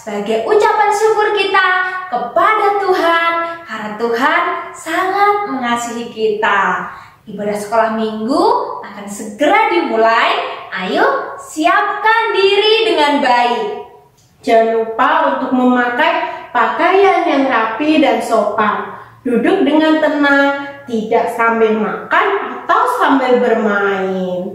sebagai ucapan syukur kita kepada Tuhan karena Tuhan sangat mengasihi kita. Ibadah sekolah minggu akan segera dimulai. Ayo siapkan diri dengan baik. Jangan lupa untuk memakai pakaian yang rapi dan sopan. Duduk dengan tenang, tidak sambil makan atau sambil bermain.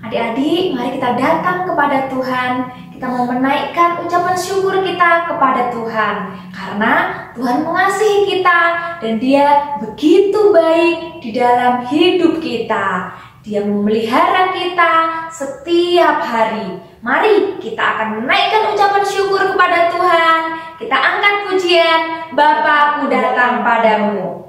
Adik-adik, mari kita datang kepada Tuhan. Kita mau menaikkan ucapan syukur kita kepada Tuhan karena Tuhan mengasihi kita dan Dia begitu baik di dalam hidup kita. Dia memelihara kita setiap hari. Mari kita akan menaikkan ucapan syukur kepada Tuhan. Kita angkat pujian, Bapa, Ku datang padamu.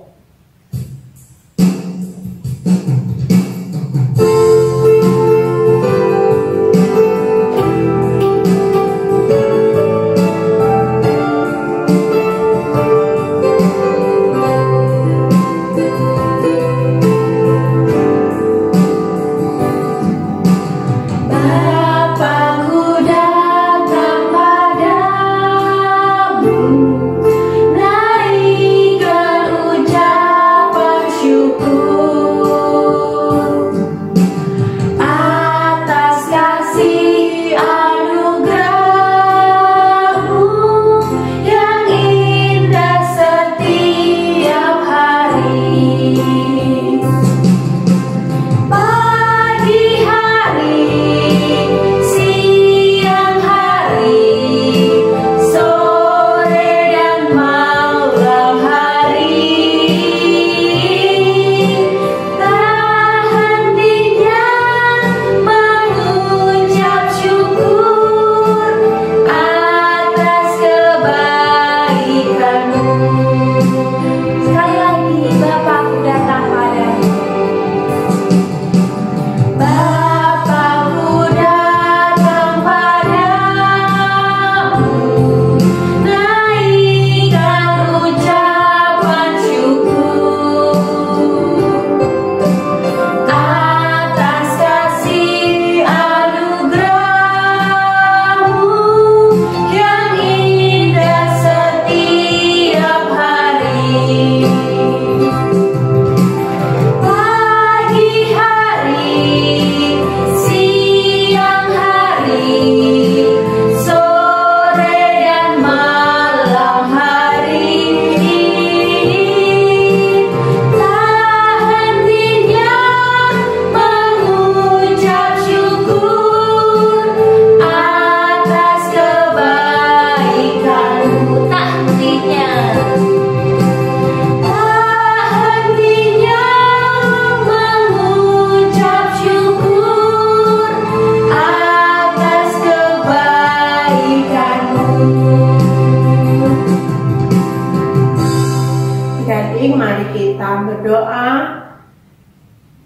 Mari kita berdoa.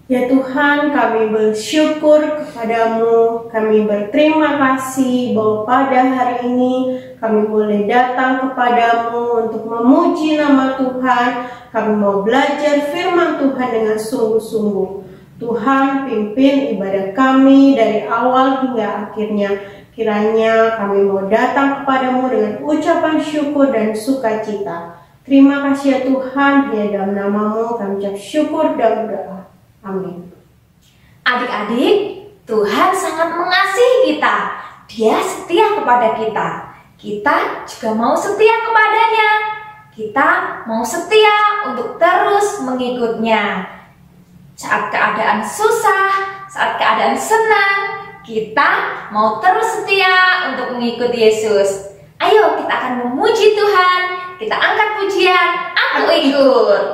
Ya Tuhan, kami bersyukur kepadamu, kami berterima kasih bahwa pada hari ini kami boleh datang kepadamu untuk memuji nama Tuhan. Kami mau belajar firman Tuhan dengan sungguh-sungguh. Tuhan, pimpin ibadah kami dari awal hingga akhirnya. Kiranya kami mau datang kepadamu dengan ucapan syukur dan sukacita. Terima kasih ya Tuhan, ya dalam namamu kami ucap syukur dan berdoa. Amin. Adik-adik, Tuhan sangat mengasihi kita. Dia setia kepada kita. Kita juga mau setia kepadanya. Kita mau setia untuk terus mengikutnya. Saat keadaan susah, saat keadaan senang, kita mau terus setia untuk mengikuti Yesus. Ayo kita akan memuji Tuhan. Kita angkat pujian, Aku Ikut.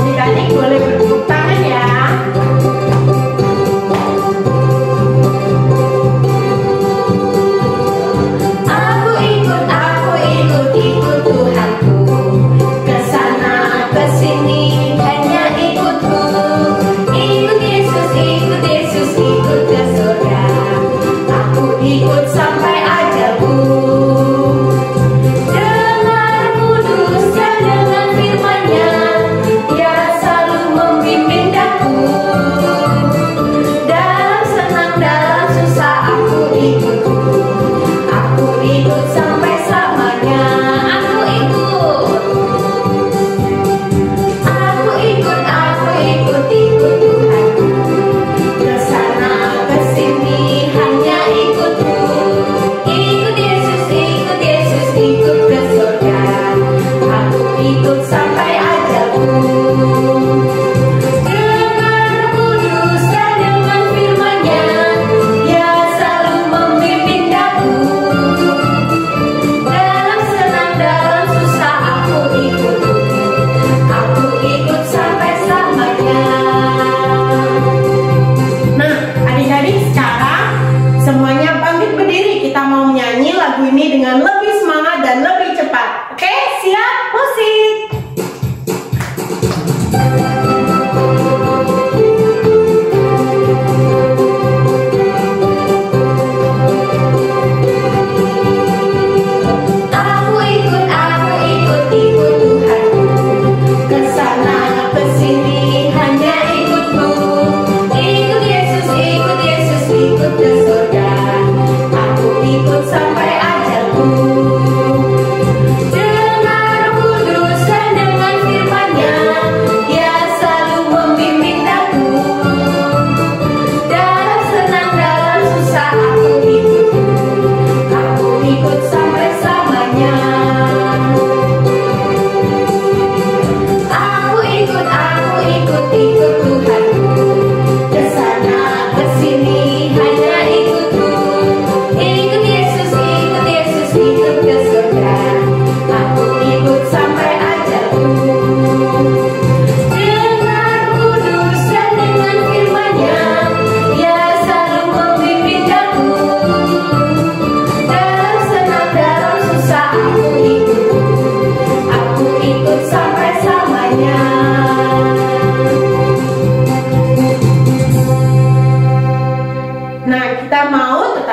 Adik-adik boleh bertepuk tangan ya. Aku ikut Tuhanku. Kesana kesini hanya ikutku. Ikut Yesus, ikut ke surga. Aku ikut sampai ajalku. Dengar kudus dan dengan firman-Nya, Dia selalu dan lebih cepat. Oke, siap? Musik!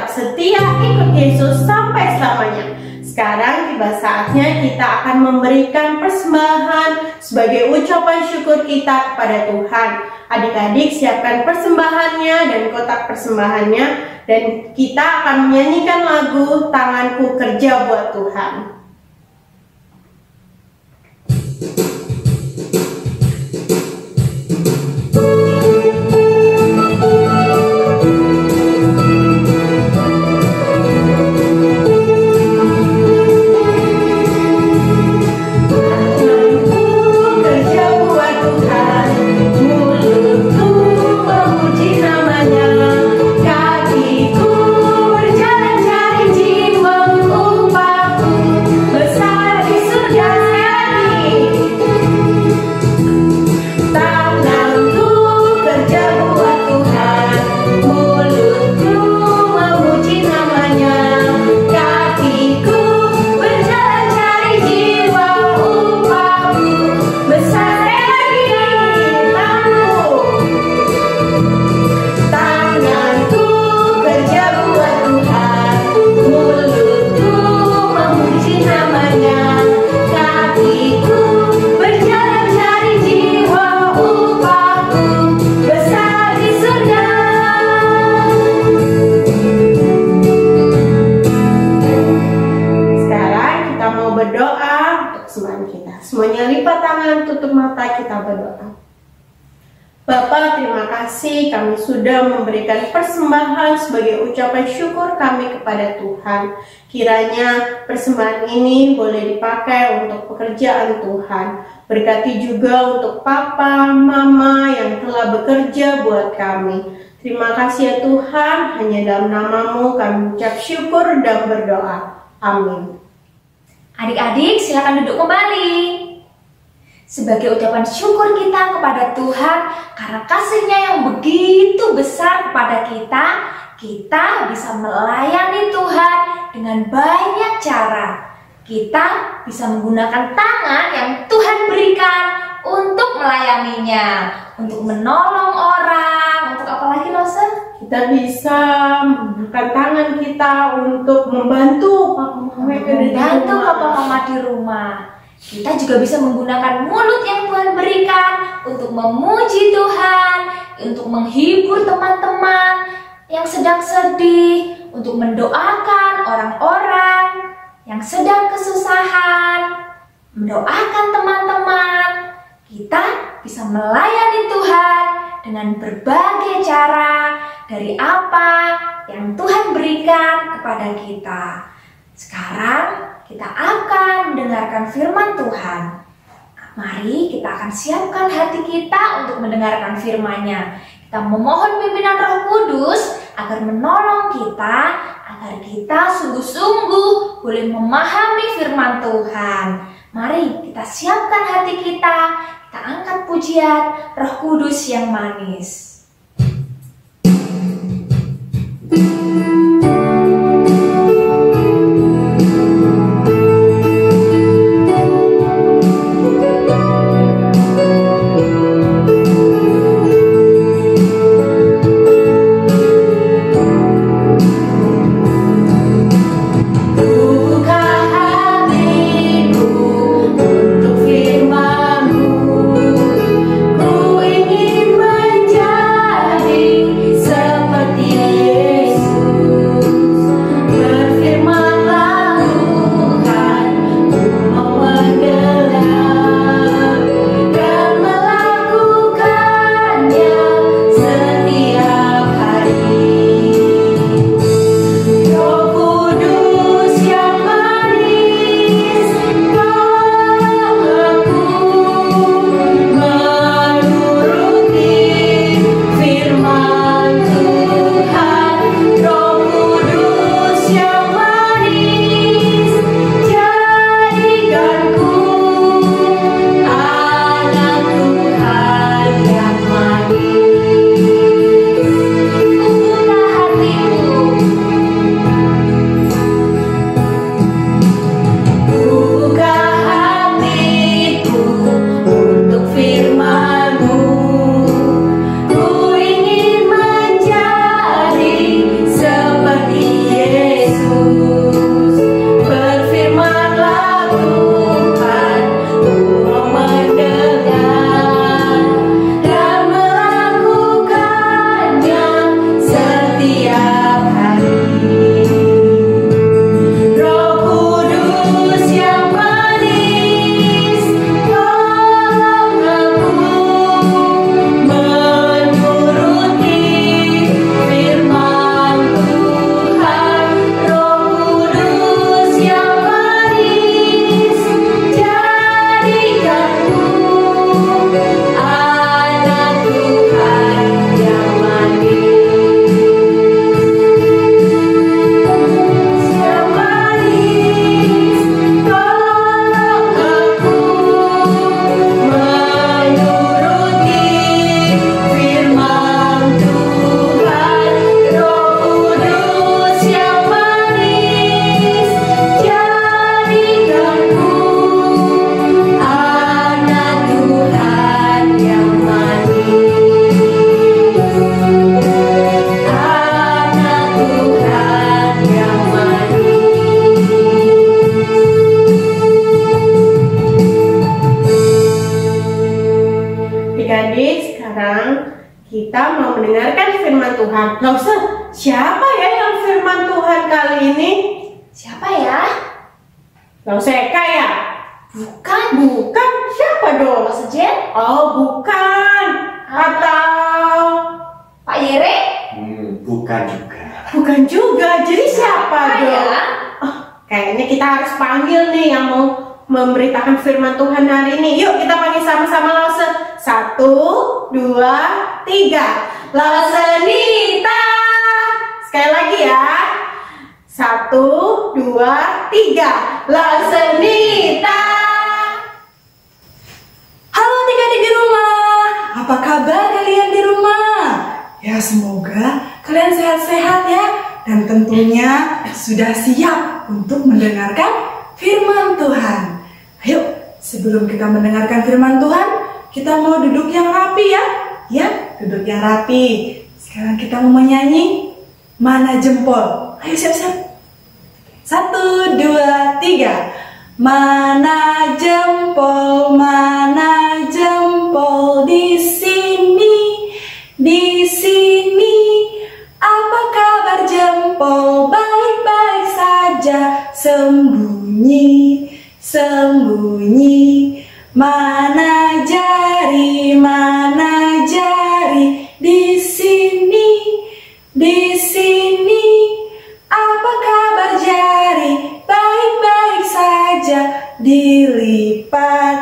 Setia ikut Yesus sampai selamanya. Sekarang tiba saatnya kita akan memberikan persembahan sebagai ucapan syukur kita kepada Tuhan. Adik-adik siapkan persembahannya dan kotak persembahannya, dan kita akan menyanyikan lagu Tanganku Kerja Buat Tuhan. Semuanya lipat tangan, tutup mata, kita berdoa. Bapa, terima kasih kami sudah memberikan persembahan sebagai ucapan syukur kami kepada Tuhan. Kiranya persembahan ini boleh dipakai untuk pekerjaan Tuhan. Berkati juga untuk papa, mama yang telah bekerja buat kami. Terima kasih ya Tuhan, hanya dalam nama-Mu kami ucap syukur dan berdoa. Amin. Adik-adik silakan duduk kembali. Sebagai ucapan syukur kita kepada Tuhan karena kasih-Nya yang begitu besar kepada kita, kita bisa melayani Tuhan dengan banyak cara. Kita bisa menggunakan tangan yang Tuhan berikan untuk melayaninya, untuk menolong orang, untuk apa lagi Losen? Kita bisa menggunakan tangan kita untuk membantu papa mama di rumah. Kita juga bisa menggunakan mulut yang Tuhan berikan untuk memuji Tuhan, untuk menghibur teman-teman yang sedang sedih, untuk mendoakan orang-orang yang sedang kesusahan, mendoakan teman-teman. Kita bisa melayani Tuhan dengan berbagai cara dari apa yang Tuhan berikan kepada kita. Sekarang kita akan mendengarkan firman Tuhan. Mari kita akan siapkan hati kita untuk mendengarkan firman-Nya. Kita memohon pimpinan Roh Kudus agar menolong kita, agar kita sungguh-sungguh boleh memahami firman Tuhan. Mari kita siapkan hati kita, kita angkat pujian Roh Kudus yang manis. Tuhan. Lause, siapa ya yang firman Tuhan kali ini? Siapa ya? Lause Eka ya? Bukan. Bukan, siapa dong? Lause Jen? Oh, bukan. Atau Pak Yere? Bukan juga. bukan juga. Jadi siapa dong? ya? Oh, kayaknya kita harus panggil nih yang mau memberitakan firman Tuhan hari ini. Yuk kita panggil sama-sama Lause. 1, 2, 3. Lause Nita. Sekali lagi ya. 1, 2, 3. Lause Nita. Halo adik-adik di rumah, apa kabar kalian di rumah? Ya semoga kalian sehat-sehat ya, dan tentunya sudah siap untuk mendengarkan firman Tuhan. Ayo, sebelum kita mendengarkan firman Tuhan, kita mau duduk yang rapi ya. Ya, duduk yang rapi. Sekarang kita mau menyanyi Mana Jempol. Ayo siap-siap. 1, 2, 3. Mana jempol di sini, di sini. Apa kabar jempol? Baik-baik saja, sembunyi, sembunyi. Mana jari di sini, di sini. Apa kabar jari? Baik-baik saja, dilipat,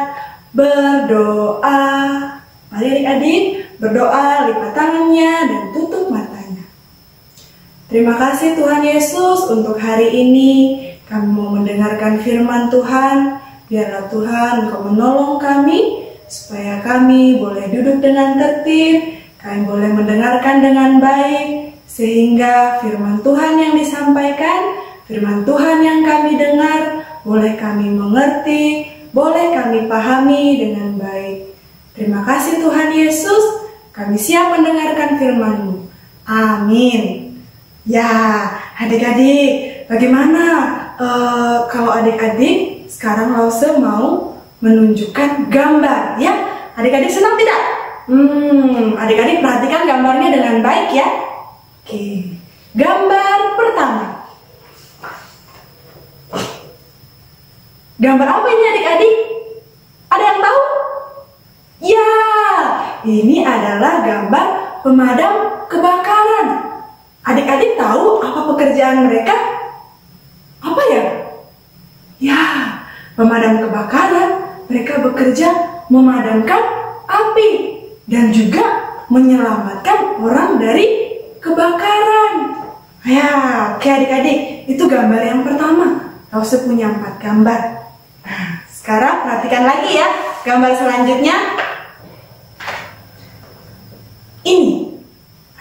berdoa. Mari adik-adik berdoa, lipat tangannya dan tutup matanya. Terima kasih Tuhan Yesus untuk hari ini. Kami mau mendengarkan firman Tuhan. Biarlah Tuhan Engkau menolong kami, supaya kami boleh duduk dengan tertib, kami boleh mendengarkan dengan baik, sehingga firman Tuhan yang disampaikan, firman Tuhan yang kami dengar, boleh kami mengerti, boleh kami pahami dengan baik. Terima kasih Tuhan Yesus, kami siap mendengarkan firman-Mu. Amin. Ya, adik-adik, bagaimana kalau adik-adik sekarang Lause mau menunjukkan gambar ya? Adik-adik senang tidak? Adik-adik perhatikan gambarnya dengan baik ya. Oke, gambar pertama. Gambar apa ini adik-adik? Ada yang tahu? Ya, ini adalah gambar pemadam kebakaran. Adik-adik tahu apa pekerjaan mereka? Apa ya? Ya, pemadam kebakaran. Mereka bekerja memadamkan api dan juga menyelamatkan orang dari kebakaran. Ya, oke adik-adik, itu gambar yang pertama. Lause punya 4 gambar. Nah, sekarang perhatikan lagi ya gambar selanjutnya. Ini,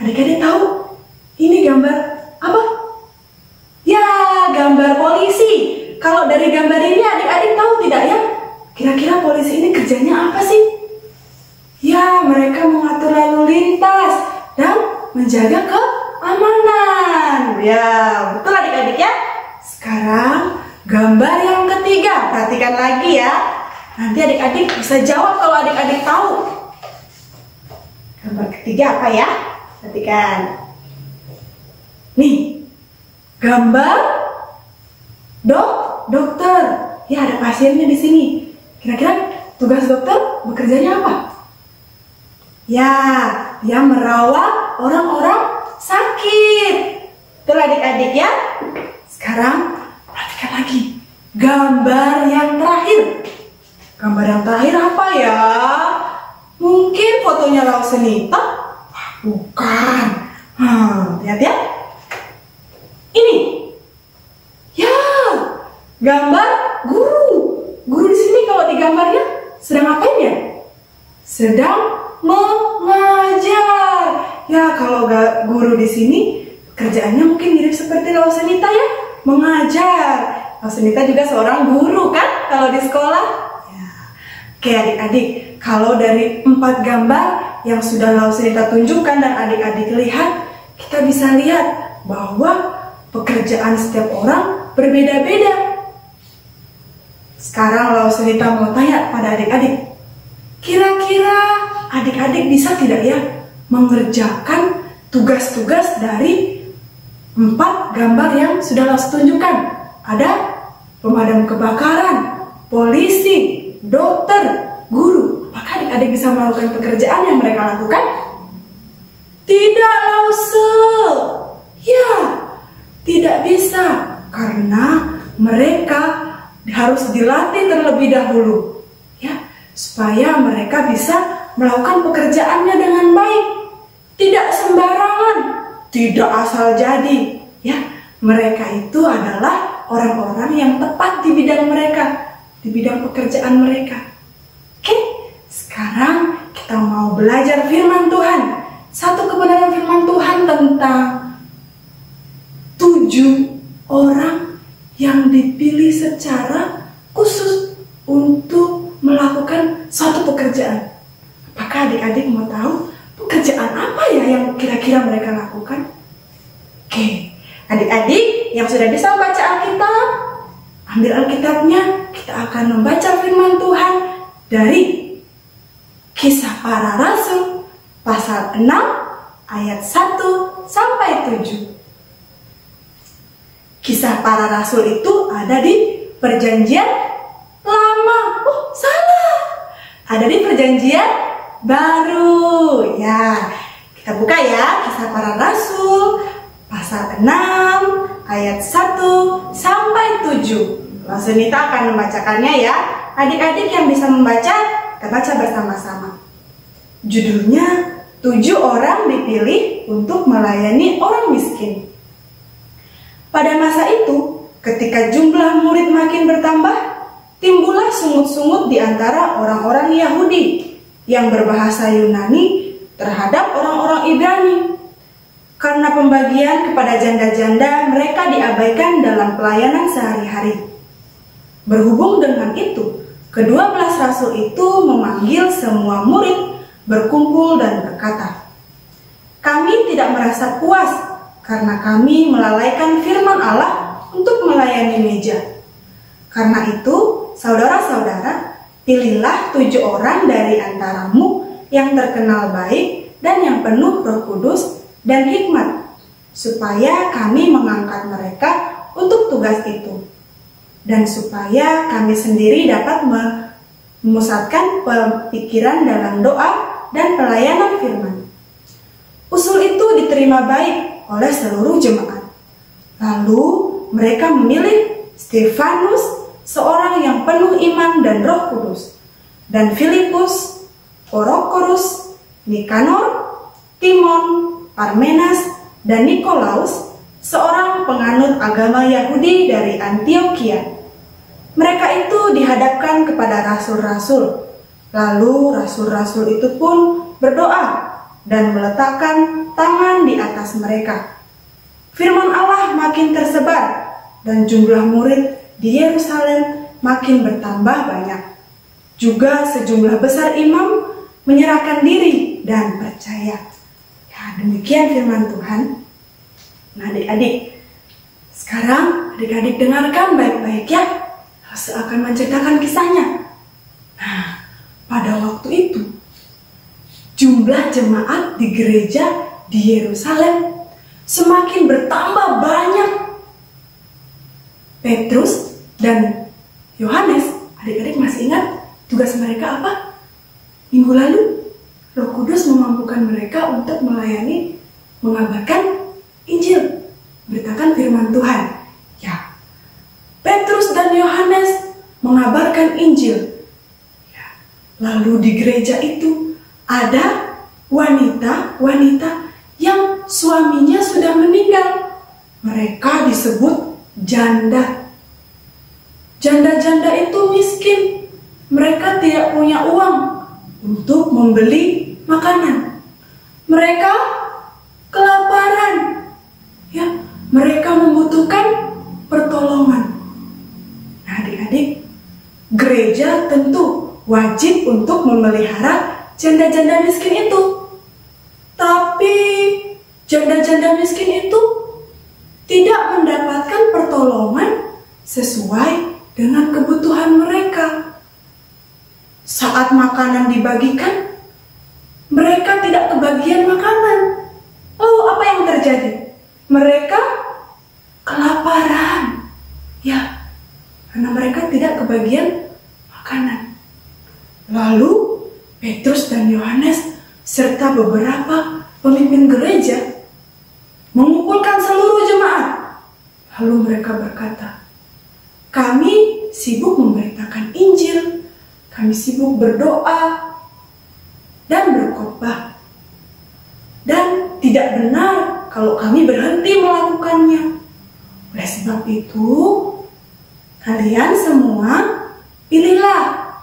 adik-adik tahu ini gambar apa? Ya, gambar polisi. Kalau dari gambar ini adik-adik tahu tidak ya? Kira-kira polisi ini kerjanya apa sih? Ya, mereka mengatur lalu lintas dan menjaga keamanan. Ya, betul adik-adik ya. Sekarang gambar yang ketiga. Perhatikan lagi ya. Nanti adik-adik bisa jawab kalau adik-adik tahu. Gambar ketiga apa ya? Perhatikan. Nih, gambar dokter. Ya, ada pasiennya di sini. Kira-kira tugas dokter bekerjanya apa? Ya, dia merawat orang-orang sakit. Betul adik-adik ya. Sekarang perhatikan lagi gambar yang terakhir. Gambar yang terakhir apa ya? Mungkin fotonya Lause Nita? Bukan. Lihat ya. Ini. Ya, gambar guru. Guru di sini kalau di gambarnya sedang ngapain ya? Sedang mengajar. Ya, kalau guru di sini kerjaannya mungkin mirip seperti Lause Nita ya, mengajar. Lause Nita juga seorang guru kan kalau di sekolah. Ya. Oke adik-adik, kalau dari 4 gambar yang sudah Lause Nita tunjukkan dan adik-adik lihat, kita bisa lihat bahwa pekerjaan setiap orang berbeda-beda. Sekarang Lause Nita mau tanya pada adik-adik, kira-kira adik-adik bisa tidak ya mengerjakan tugas-tugas dari 4 gambar yang sudah Laus tunjukkan. Ada pemadam kebakaran, polisi, dokter, guru. Apakah adik-adik bisa melakukan pekerjaan yang mereka lakukan? Tidak, Lause. Ya, tidak bisa. Karena mereka harus dilatih terlebih dahulu. Ya, supaya mereka bisa melakukan pekerjaannya dengan baik. Tidak sembarangan, tidak asal jadi. Ya, mereka itu adalah orang-orang yang tepat di bidang mereka, di bidang pekerjaan mereka. Oke, sekarang kita mau belajar firman Tuhan. Satu kebenaran firman Tuhan tentang 7 orang yang dipilih secara khusus untuk melakukan suatu pekerjaan. Apakah adik-adik mau tahu pekerjaan apa ya yang kira-kira mereka lakukan? Oke, adik-adik yang sudah bisa membaca Alkitab, ambil Alkitabnya, kita akan membaca firman Tuhan dari Kisah Para Rasul pasal 6 ayat 1 sampai 7. Kisah Para Rasul itu ada di Perjanjian Lama. Oh, salah. Ada di Perjanjian Baru. Ya, kita buka ya Kisah Para Rasul pasal 6 ayat 1 sampai 7. Langsung kita akan membacakannya ya. Adik-adik yang bisa membaca, kita baca bersama-sama. Judulnya 7 orang dipilih untuk melayani orang miskin. Pada masa itu, ketika jumlah murid makin bertambah, timbullah sungut-sungut di antara orang-orang Yahudi yang berbahasa Yunani terhadap orang-orang Ibrani. Karena pembagian kepada janda-janda mereka diabaikan dalam pelayanan sehari-hari. Berhubung dengan itu, ke-12 rasul itu memanggil semua murid berkumpul dan berkata, "Kami tidak merasa puas karena kami melalaikan firman Allah untuk melayani meja. Karena itu, saudara-saudara, pilihlah 7 orang dari antaramu yang terkenal baik dan yang penuh Roh Kudus dan hikmat, supaya kami mengangkat mereka untuk tugas itu, dan supaya kami sendiri dapat memusatkan pikiran dalam doa dan pelayanan firman." Usul itu diterima baik oleh seluruh jemaat. Lalu mereka memilih Stefanus, seorang yang penuh iman dan Roh Kudus, dan Filipus, Prokorus, Nikanor, Timon, Parmenas, dan Nikolaus, seorang penganut agama Yahudi dari Antioquia. Mereka itu dihadapkan kepada rasul-rasul. Lalu rasul-rasul itu pun berdoa dan meletakkan tangan di atas mereka. Firman Allah makin tersebar dan jumlah murid di Yerusalem makin bertambah banyak. Juga sejumlah besar imam menyerahkan diri dan percaya. Ya, demikian firman Tuhan. Nah, adik-adik, sekarang adik-adik dengarkan baik-baik ya. Saya akan menceritakan kisahnya. Nah, pada waktu itu, jumlah jemaat di gereja di Yerusalem semakin bertambah banyak. Petrus dan Yohanes, adik-adik masih ingat tugas mereka apa? Minggu lalu, Roh Kudus memampukan mereka untuk melayani, mengabarkan Injil, beritakan firman Tuhan. Ya, Petrus dan Yohanes mengabarkan Injil. Ya, lalu di gereja itu ada wanita-wanita yang suaminya sudah meninggal. Mereka disebut janda. Janda-janda itu miskin. Mereka tidak punya uang untuk membeli makanan. Mereka kelaparan. Ya, mereka membutuhkan pertolongan. Nah, adik-adik, gereja tentu wajib untuk memelihara janda-janda miskin itu. Tapi janda-janda miskin itu tidak mendapatkan pertolongan sesuai dengan kebutuhan mereka. Saat makanan dibagikan, mereka tidak kebagian makanan. Lalu terjadi? Mereka kelaparan. Ya, karena mereka tidak kebagian makanan. Lalu Petrus dan Yohanes serta beberapa pemimpin gereja mengumpulkan seluruh jemaat. Lalu mereka berkata, kami sibuk memberitakan Injil, kami sibuk berdoa dan berkhotbah, dan tidak benar kalau kami berhenti melakukannya. Oleh sebab itu, kalian semua pilihlah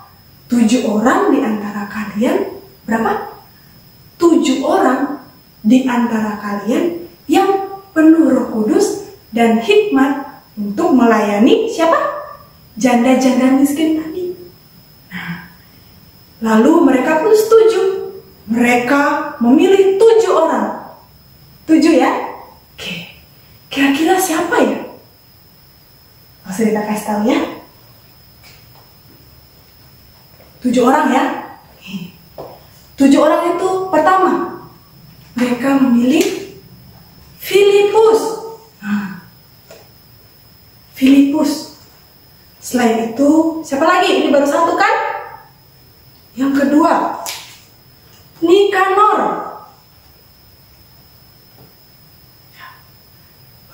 7 orang di antara kalian. Berapa? 7 orang di antara kalian yang penuh Roh Kudus dan hikmat untuk melayani siapa? Janda-janda miskin tadi. Nah, lalu mereka pun setuju. Mereka memilih 7 orang. 7 ya? Oke. Kira-kira siapa ya? Langsung kita kasih tahu ya. 7 orang ya. 7 orang itu pertama, mereka memilih Filipus. Nah, Filipus. Selain itu, siapa lagi? Ini baru 1 kan? Yang kedua, Nikanor.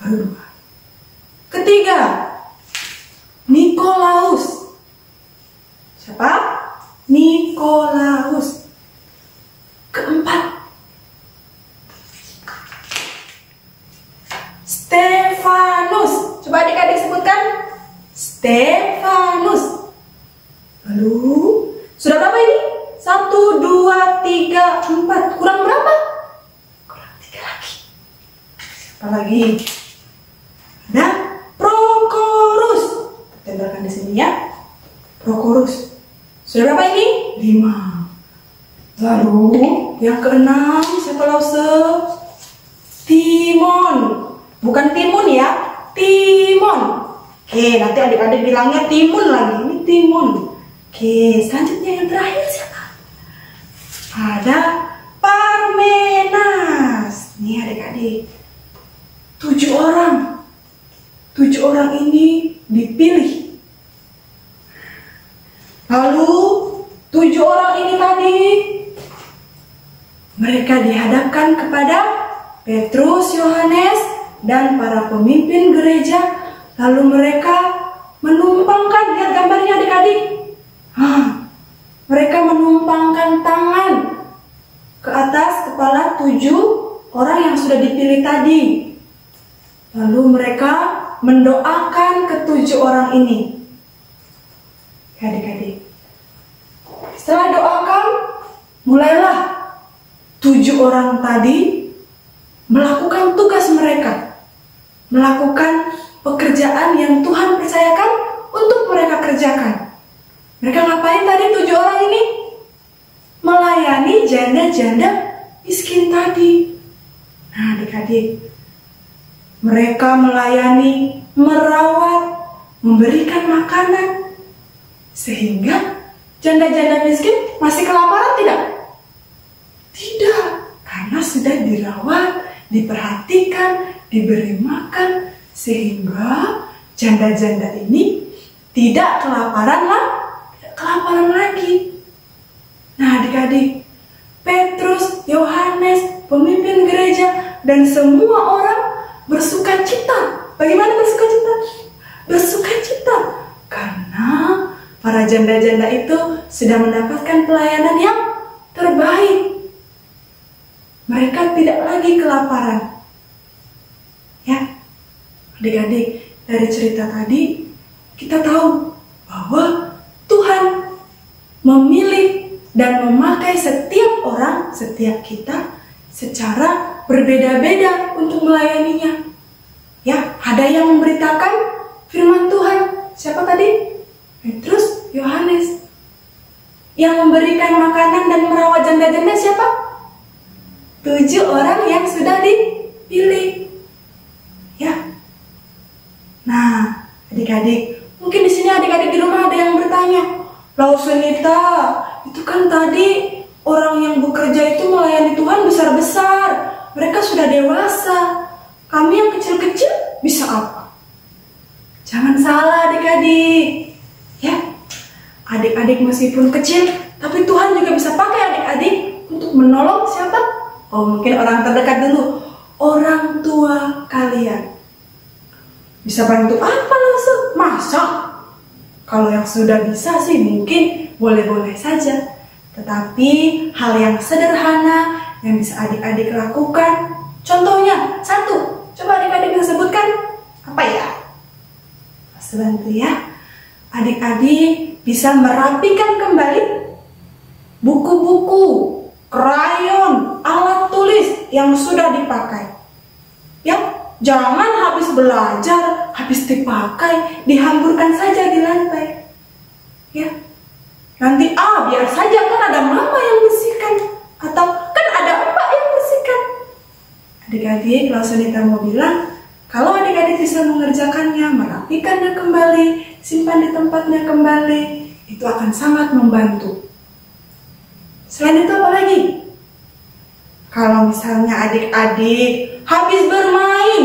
Baru 2. Ketiga, Nikolaus. Siapa? Nikolaus. Keempat, Stefanus. Coba adik-adik sebutkan. Stefanus. Lalu, sudah berapa ini? 1, 2, 3, 4. Kurang berapa? Kurang 3 lagi. Siapa lagi? Ada Prokorus. Tempelkan di sini ya. Prokorus. Sudah berapa ini? 5. Lalu yang keenam, siapa Lause? Timon. Bukan Timun ya, Timon. Oke, nanti adik-adik bilangnya Timun lagi. Ini Timon. Oke, selanjutnya yang terakhir siapa? Ada Parmenas. Nih adik-adik, 7 orang. 7 orang ini dipilih. Lalu 7 orang ini tadi, mereka dihadapkan kepada Petrus, Yohanes, dan para pemimpin gereja. Lalu mereka menumpangkan, lihat gambarnya adik-adik. Mereka menumpangkan tangan ke atas kepala 7 orang yang sudah dipilih tadi. Lalu mereka mendoakan ke-7 orang ini. Adik-adik, setelah doakan, mulailah 7 orang tadi melakukan tugas mereka, melakukan pekerjaan yang Tuhan percayakan untuk mereka kerjakan. Mereka ngapain tadi 7 orang ini? Melayani janda-janda miskin tadi. Nah adik-adik, mereka melayani, merawat, memberikan makanan, sehingga janda-janda miskin masih kelaparan tidak? Tidak, karena sudah dirawat, diperhatikan, diberi makan, sehingga janda-janda ini tidak kelaparan lagi. Nah adik-adik, Petrus, Yohanes, pemimpin gereja, dan semua orang bersuka cita. Bagaimana bersuka cita? Bersuka cita karena para janda-janda itu sudah mendapatkan pelayanan yang terbaik. Mereka tidak lagi kelaparan. Ya, adik-adik, dari cerita tadi kita tahu bahwa Tuhan memilih dan memakai setiap orang, setiap kita secara berbeda-beda untuk melayaninya. Ya, ada yang memberitakan firman Tuhan. Siapa tadi? Petrus, Yohanes. Yang memberikan makanan dan merawat janda-janda siapa? 7 orang yang sudah dipilih. Ya. Nah, adik-adik, mungkin di sini adik-adik di rumah ada yang bertanya, Lausenita, itu kan tadi orang yang bekerja itu melayani Tuhan besar-besar. mereka sudah dewasa. Kami yang kecil-kecil bisa apa? Jangan salah adik-adik. Ya, adik-adik meskipun kecil, tapi Tuhan juga bisa pakai adik-adik untuk menolong siapa? Oh, mungkin orang terdekat dulu. Orang tua kalian. Bisa bantu apa langsung? Masa? Kalau yang sudah bisa sih mungkin boleh-boleh saja. Tetapi hal yang sederhana yang bisa adik-adik lakukan. Contohnya, satu. Coba adik-adik bisa sebutkan. Apa ya? Mas bantu ya. Adik-adik bisa merapikan kembali buku-buku, krayon, alat tulis yang sudah dipakai. Ya, jangan habis belajar, habis dipakai, dihamburkan saja di lantai. Ya, nanti biar saja kan ada mama yang bersihkan, atau kan ada emak yang bersihkan. Adik-adik, kalau Sunita mau bilang, kalau adik-adik bisa mengerjakannya, merapikannya kembali, simpan di tempatnya kembali, itu akan sangat membantu. Selain itu apa lagi? Kalau misalnya adik-adik habis bermain,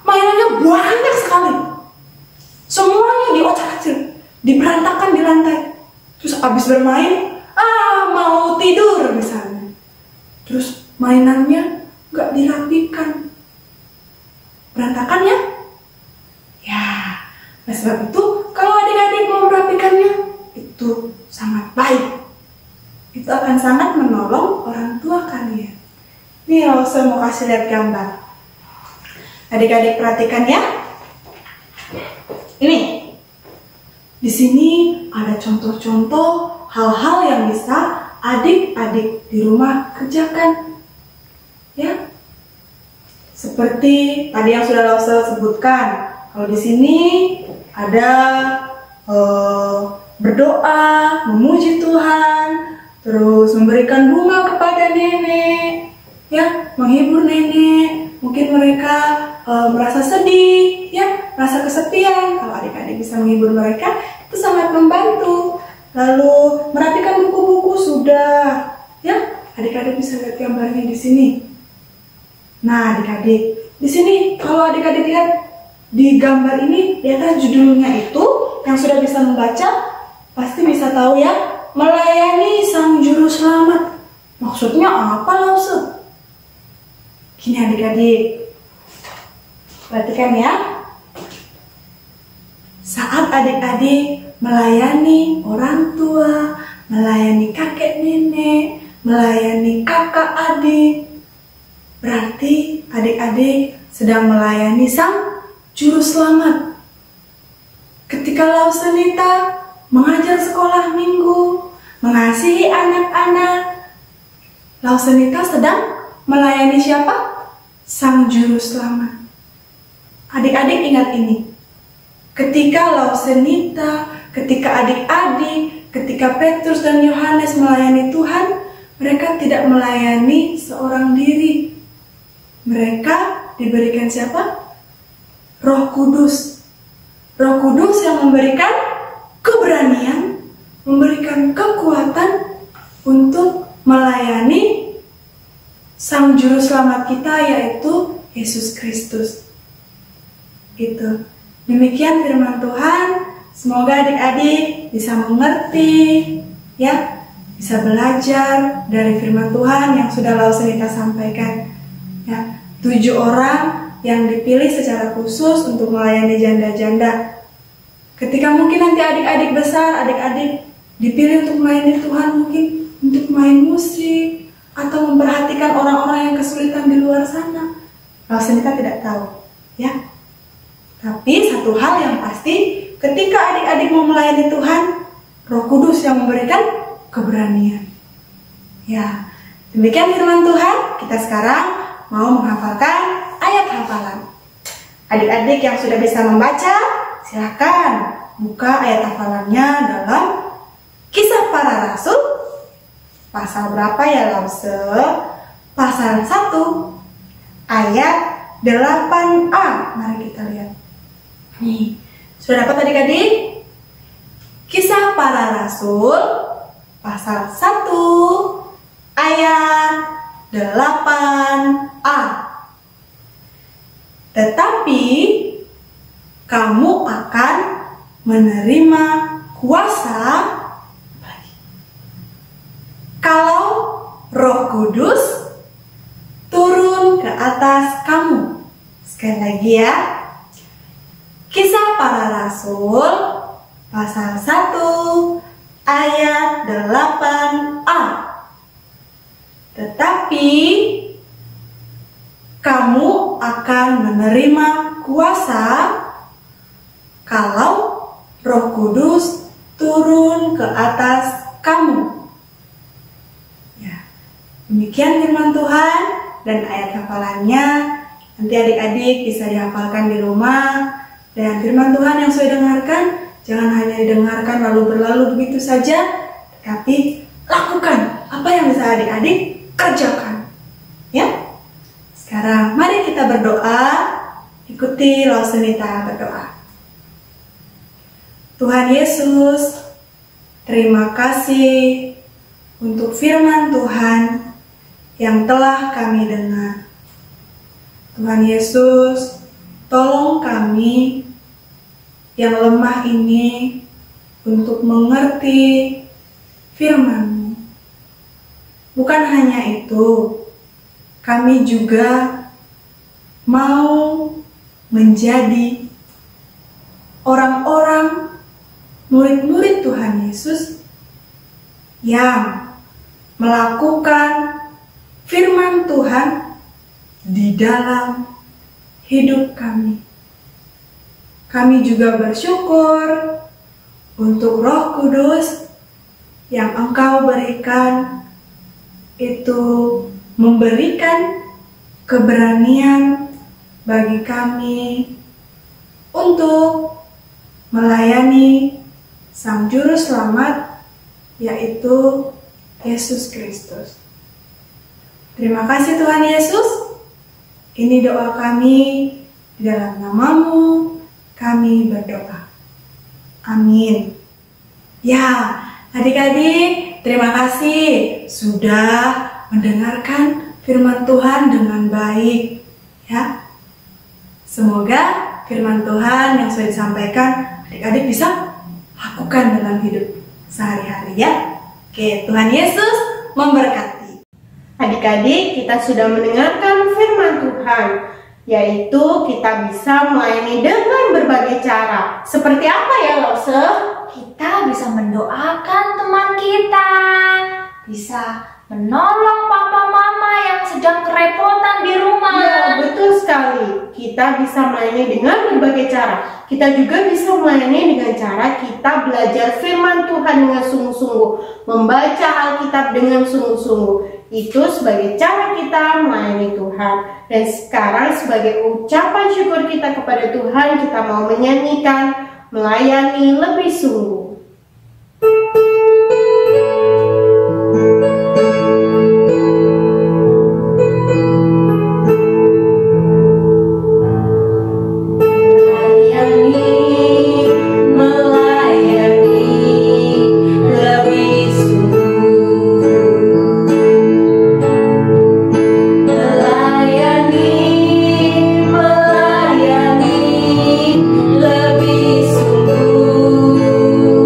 mainannya banyak sekali. Semuanya diotak-atik, diberantakan di lantai. Terus habis bermain, mau tidur misalnya. Terus mainannya gak dirapikan. Berantakan ya? Ya, nah sebab itu kalau adik-adik mau merapikannya, itu sangat baik. Itu akan sangat menolong orang tua kalian. Nih, saya mau kasih lihat gambar. Adik-adik perhatikan ya. Ini. Di sini ada contoh-contoh hal-hal yang bisa adik-adik di rumah kerjakan. Ya. Seperti tadi yang sudah Lause sebutkan. Kalau di sini ada berdoa, memuji Tuhan, terus memberikan bunga kepada nenek, ya, menghibur nenek. Mungkin mereka merasa sedih, ya, merasa kesepian. Kalau adik-adik bisa menghibur mereka, itu sangat membantu. Lalu merapikan buku-buku sudah, ya, adik-adik bisa lihat gambarnya di sini. Nah, adik-adik, di sini kalau adik-adik lihat di gambar ini, lihatlah judulnya itu yang sudah bisa membaca, pasti bisa tahu ya. Melayani Sang Juru Selamat. Maksudnya apa, Lause? Gini adik-adik, perhatikan ya. Saat adik-adik melayani orang tua, melayani kakek nenek, melayani kakak adik, berarti adik-adik sedang melayani Sang Juru Selamat. Ketika Lause Nita mengajar sekolah minggu, mengasihi anak-anak, Lause Nita sedang melayani siapa? Sang Juru Selamat. Adik-adik ingat ini. Ketika Lause Nita, ketika adik-adik, ketika Petrus dan Yohanes melayani Tuhan, mereka tidak melayani seorang diri. Mereka diberikan siapa? Roh Kudus. Roh Kudus yang memberikan keberanian, memberikan kekuatan untuk melayani Sang Juru Selamat kita, yaitu Yesus Kristus. Itu. Demikian firman Tuhan. Semoga adik-adik bisa mengerti, ya, bisa belajar dari firman Tuhan yang sudah Lause Nita sampaikan. Ya, 7 orang yang dipilih secara khusus untuk melayani janda-janda. Ketika mungkin nanti adik-adik besar, adik-adik dipilih untuk melayani Tuhan, mungkin untuk main musik atau memperhatikan orang-orang yang kesulitan di luar sana. Lause Nita tidak tahu, ya. Tapi satu hal yang pasti, ketika adik-adik mau melayani Tuhan, Roh Kudus yang memberikan keberanian. Ya, demikian firman Tuhan. Kita sekarang mau menghafalkan ayat hafalan. Adik-adik yang sudah bisa membaca, silakan buka ayat hafalannya dalam Kisah Para Rasul. Pasal berapa ya, Lause? Pasal 1 ayat 8a. Mari kita lihat. Nih, sudah dapat adik-adik? Kisah Para Rasul pasal 1 ayat 8a. Tetapi kamu akan menerima kuasa kalau Roh Kudus turun ke atas kamu. Sekali lagi ya. Kisah Para Rasul pasal 1 ayat 8a. Tetapi kamu akan menerima kuasa kalau Roh Kudus turun ke atas kamu. Ya, demikian firman Tuhan dan ayat hafalannya. Nanti adik-adik bisa dihafalkan di rumah. Dan firman Tuhan yang saya dengarkan, jangan hanya didengarkan lalu berlalu begitu saja, tapi lakukan apa yang bisa adik-adik kerjakan. Ya. Sekarang mari kita berdoa. Ikuti Lausenita berdoa. Tuhan Yesus, terima kasih untuk firman Tuhan yang telah kami dengar. Tuhan Yesus, tolong kami yang lemah ini untuk mengerti firman-Mu. Bukan hanya itu, kami juga mau menjadi orang-orang murid-murid Tuhan Yesus yang melakukan firman Tuhan di dalam hidup kami. Kami juga bersyukur untuk Roh Kudus yang Engkau berikan, itu memberikan keberanian bagi kami untuk melayani Sang Juru Selamat, yaitu Yesus Kristus. Terima kasih Tuhan Yesus. Ini doa kami, di dalam nama-Mu kami berdoa. Amin. Ya, adik-adik, terima kasih sudah mendengarkan firman Tuhan dengan baik. Ya, semoga firman Tuhan yang sudah disampaikan adik-adik bisa lakukan dalam hidup sehari-hari ya. Oke, Tuhan Yesus memberkati. Adik-adik, kita sudah mendengarkan firman Tuhan, yaitu kita bisa melayani dengan berbagai cara. Seperti apa ya, Lose? Kita bisa mendoakan teman kita, bisa menolong papa mama yang sedang kerepotan di rumah. Ya, betul sekali. Kita bisa melayani dengan berbagai cara. Kita juga bisa melayani dengan cara kita belajar firman Tuhan dengan sungguh-sungguh, membaca Alkitab dengan sungguh-sungguh. Itu sebagai cara kita melayani Tuhan. Dan sekarang sebagai ucapan syukur kita kepada Tuhan, kita mau menyanyikan melayani lebih sungguh. Lebih sungguh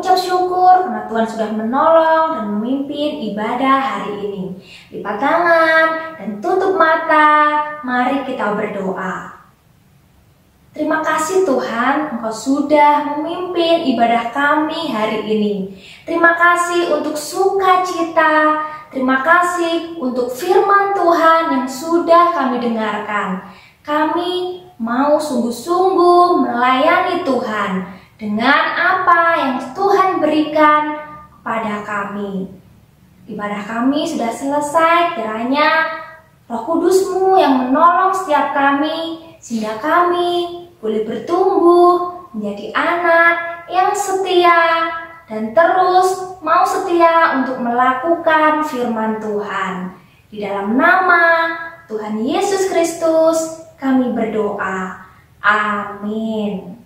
mengucap syukur karena Tuhan sudah menolong dan memimpin ibadah hari ini. Lipat tangan dan tutup mata, mari kita berdoa. Terima kasih Tuhan, Engkau sudah memimpin ibadah kami hari ini. Terima kasih untuk sukacita, terima kasih untuk firman Tuhan yang sudah kami dengarkan. Kami mau sungguh-sungguh melayani Tuhan dengan apa yang Tuhan berikan kepada kami. Ibadah kami sudah selesai, kiranya Roh Kudus-Mu yang menolong setiap kami, sehingga kami boleh bertumbuh menjadi anak yang setia dan terus mau setia untuk melakukan firman Tuhan. Di dalam nama Tuhan Yesus Kristus kami berdoa. Amin.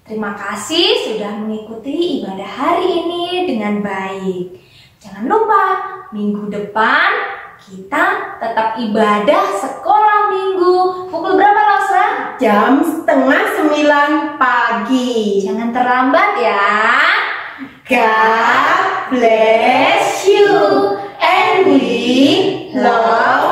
Terima kasih sudah mengikuti ibadah hari ini dengan baik. Jangan lupa minggu depan kita tetap ibadah sekolah minggu. Pukul berapa, Losa? Jam 8:30 pagi. Jangan terlambat ya. God bless you and we love